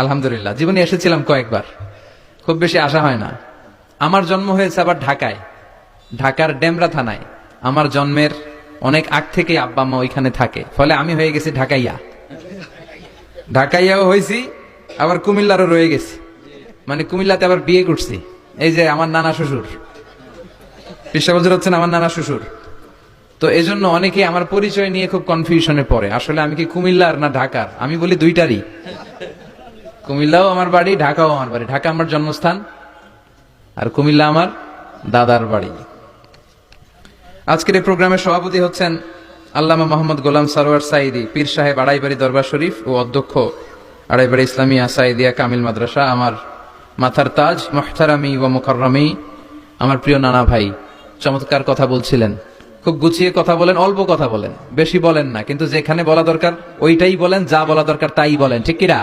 আলহামদুলিল্লাহ। জীবনে এসেছিলাম কয়েকবার, খুব বেশি আসা হয় না। আমার জন্ম হয়েছে আবার ঢাকায়, ঢাকার ডেমরা থানায়। আমার জন্মের অনেক আগ থেকে আব্বা আম্মা ওইখানে থাকে, ফলে আমি হয়ে গেছি ঢাকাইয়া। ঢাকাইয়াও হয়েছি, আবার কুমিল্লারও রয়ে গেছি, মানে কুমিল্লাতে আবার বিয়ে করছি। এই যে আমার নানা শ্বশুর, বিশ্বাবজুর হচ্ছেন আমার নানা শ্বশুর। তো এই জন্য অনেকে আমার পরিচয় নিয়ে খুব কনফিউশনে পড়ে, আসলে আমি কি কুমিল্লার না ঢাকার। আমি বলি দুইটারই, কুমিল্লাও আমার বাড়ি, ঢাকাও আমার বাড়ি। ঢাকা আমার জন্মস্থান, আর কুমিল্লা আমার দাদার বাড়ি। আজকের এই প্রোগ্রামের সভাপতি হচ্ছেন আল্লামা মোহাম্মদ গোলাম সরোয়ার সাঈদী, পীর সাহেব আড়াইবাড়ি দরবার শরীফ ও অধ্যক্ষ আড়াইবাড়ি ইসলামিয়া সাঈদিয়া কামিল মাদ্রাসা। আমার মাথার তাজ, মুহতারামি ও মুকাররমি, আমার প্রিয় নানা ভাই। চমৎকার কথা বলছিলেন, খুব গুছিয়ে কথা বলেন, অল্প কথা বলেন, বেশি বলেন না, কিন্তু যেখানে বলা দরকার ওইটাই বলেন, যা বলা দরকার তাই বলেন, ঠিক কিনা?